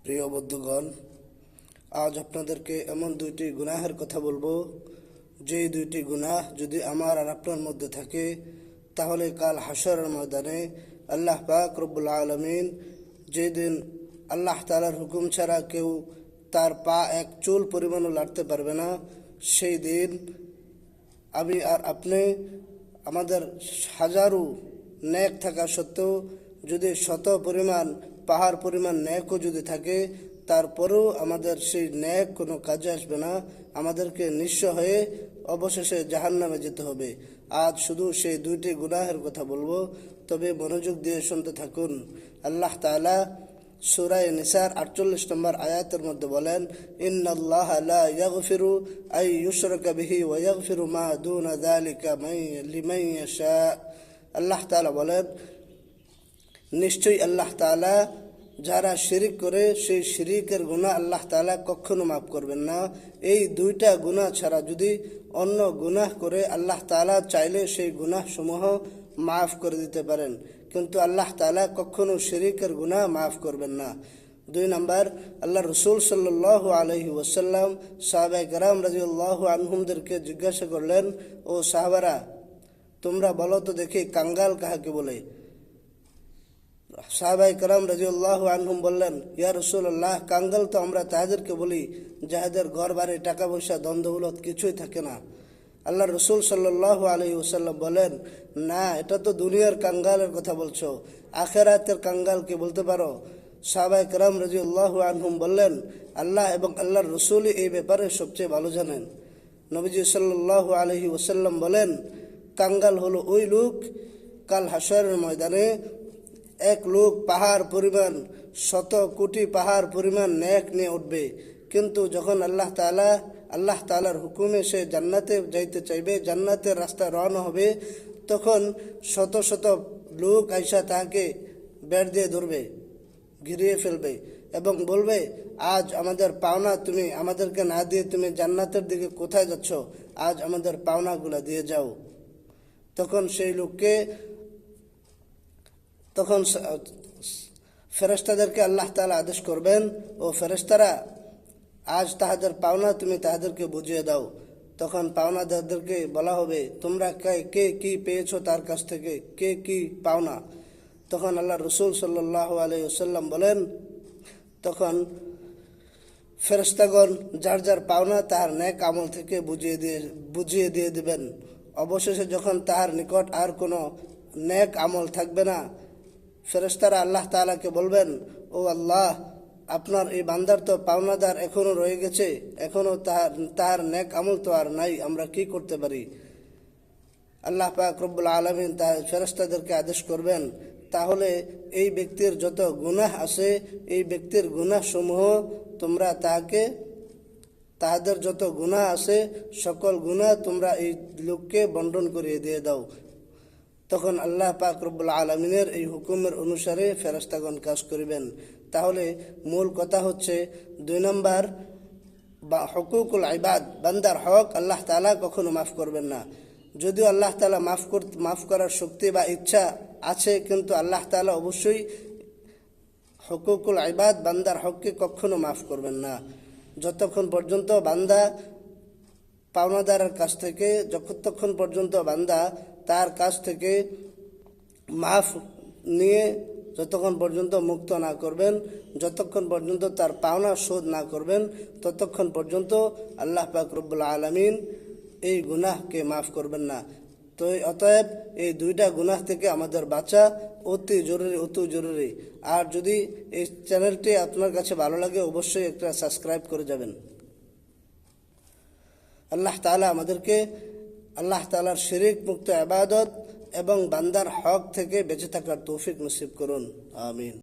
প্রিয় বন্ধুগণ, আজ আপনাদেরকে এমন দুইটি গুনাহের কথা বলবো, যেই দুইটি গুনাহ যদি আমার আর আপনার মধ্যে থাকে তাহলে কাল হাশরের ময়দানে আল্লাহ পাক রব্বুল আলামিন, যেদিন আল্লাহ তাআলার হুকুম ছাড়া কেউ তার পা এক চুল পরিমাণও লাড়তে পারবে না, সেই দিন আমি আর আপনি আমাদের হাজারো নেক থাকা সত্ত্বেও যদি শত পরিমাণ পাহাড় পরিমাণ নেকও যদি থাকে, তারপরেও আমাদের সেই নেক কোনো কাজে আসবে না। আমাদেরকে নিঃস্ব হয়ে অবশেষে জাহান্নামে যেতে হবে। আজ শুধু সেই দুইটি গুনাহের কথা বলবো, তবে মনোযোগ দিয়ে শুনতে থাকুন। আল্লাহ তাআলা সূরা নিসার 48 নম্বর আয়াতের মধ্যে বলেন, ইন্নাল্লাহা লা ইয়াগফিরু আই ইউশরাকা বিহি ওয়া ইয়াগফিরু মা দুনা যালিকা লিমান ইয়াশা। আল্লাহ তাআলা বলেন, নিশ্চয়ই আল্লাহ তাআলা যারা শিরিক করে সেই শিরিকের গুনাহ আল্লাহ তাআলা কখনো মাফ করবেন না। এই দুইটা গুনাহ ছাড়া যদি অন্য গুনাহ করে আল্লাহ তাআলা চাইলে সেই গুনাহ সমূহ মাফ করে দিতে পারেন, কিন্তু আল্লাহ তাআলা কখনো শিরিকের গুনাহ মাফ করবেন না। 2 নম্বর, আল্লাহ রসুল সাল্লাল্লাহু আলাইহি ওয়াসাল্লাম সাহাবায়ে কেরাম রাদিয়াল্লাহু আনহুমদেরকে জিজ্ঞাসা করলেন, ও সাহাবারা, তোমরা বলো তো দেখি কাঙ্গাল কাহাকে বলে? সাহাবায়ে কেরাম রাদিয়াল্লাহু আনহুম বললেন, ইয়া রাসূলুল্লাহ, কাঙ্গাল তো আমরা তাদেরকে বলি যাদের ঘর বাড়ি টাকা পয়সা ধন দৌলত কিছুই থাকে না। আল্লাহ রসুল সাল্লাল্লাহু আলাইহি ওয়াসাল্লাম বলেন, না, এটা তো দুনিয়ার কাঙ্গালের কথা বলছো, আখিরাতের কাঙ্গালকে বলতে পারো? সাহাবায়ে কেরাম রাদিয়াল্লাহু আনহুম বললেন, আল্লাহ এবং আল্লাহর রসুলই এই ব্যাপারে সবচেয়ে ভালো জানেন। নবীজি সাল্লাল্লাহু আলাইহি ওয়াসাল্লাম বলেন, কাঙ্গাল হলো ওই লোক কাল হাশরের ময়দানে এক লোক পাহাড় পরিমাণ, শত কোটি পাহাড় পরিমাণ নেক নিয়ে উঠবে, কিন্তু যখন আল্লাহ তাআলার হুকুমে সে জান্নাতে যাইতে চাইবে, জান্নাতের রাস্তায় রওনা হবে, তখন শত শত লোক আইসা তাহাকে বেড় দিয়ে ধরবে, ঘিরিয়ে ফেলবে এবং বলবে, আজ আমাদের পাওনা তুমি আমাদেরকে না দিয়ে তুমি জান্নাতের দিকে কোথায় যাচ্ছ? আজ আমাদের পাওনাগুলা দিয়ে যাও। তখন সেই লোককে তখন ফেরেশতাদেরকে আল্লাহ তাআলা আদেশ করবেন, ও ফেরেশতারা, আজ তাহাদের পাওনা তুমি তাহাদেরকে বুঝিয়ে দাও। তখন পাওনাদারদেরকে বলা হবে, তোমরা কে কি পেয়েছো তার কাছ থেকে, কে কি পাওনা? তখন আল্লাহ রসুল সাল্লাল্লাহু আলাইহি ওয়াসাল্লাম বলেন, তখন ফেরেশতাগণ যার যার পাওনা তাহার নেক আমল থেকে বুঝিয়ে দিয়ে দিবেন। অবশেষে যখন তাহার নিকট আর কোনো নেক আমল থাকবে না, ফেরেশতারা আল্লাহ তাআলাকে বলবেন, ও আল্লাহ, আপনার এই বান্দার তো পাওনাদার এখনো রয়ে গেছে, এখনো তাহার নেক আমল তো আর নাই, আমরা কি করতে পারি? আল্লাহ পাক রব্বুল আলামিন তার ফেরেশতাদেরকে আদেশ করবেন, তাহলে এই ব্যক্তির যত গুনাহ আছে, এই ব্যক্তির গুনাহ সমূহ তোমরা তাহাদের যত গুনাহ আছে সকল গুনাহ তোমরা এই লোককে বন্টন করিয়ে দিয়ে দাও। তখন আল্লাহ পাক রব্বুল আলামিনের এই হুকুমের অনুসারে ফেরেশতাগণ কাজ করিবেন। তাহলে মূল কথা হচ্ছে, 2 নম্বর, হুকুকুল ইবাদ, বান্দার হক আল্লাহ তাআলা কখনো মাফ করবেন না। যদিও আল্লাহ তাআলা মাফ করার শক্তি বা ইচ্ছা আছে, কিন্তু আল্লাহ তাআলা অবশ্যই হুকুকুল ইবাদ, বান্দার হককে কখনো মাফ করবেন না। যতক্ষণ পর্যন্ত বান্দা পাওনাদারের কাছ থেকে, যতক্ষণ পর্যন্ত বান্দা তার কাছ থেকে মাফ নিয়ে যতক্ষণ পর্যন্ত মুক্ত না করবেন, যতক্ষণ পর্যন্ত তার পাওনা শোধ না করবেন, ততক্ষণ পর্যন্ত আল্লাহ পাক রব্বুল আলামিন এই গুনাহকে মাফ করবেন না। তো অতএব এই দুইটা গুনাহ থেকে আমাদের বাঁচা অতি জরুরি। আর যদি এই চ্যানেলটি আপনার কাছে ভালো লাগে, অবশ্যই একটা সাবস্ক্রাইব করে যাবেন। আল্লাহ তাআলা আমাদেরকে আল্লাহ তাআলার শিরিক মুক্ত ইবাদত এবং বান্দার হক থেকে বেঁচে থাকার তৌফিক নসিব করুন। আমিন।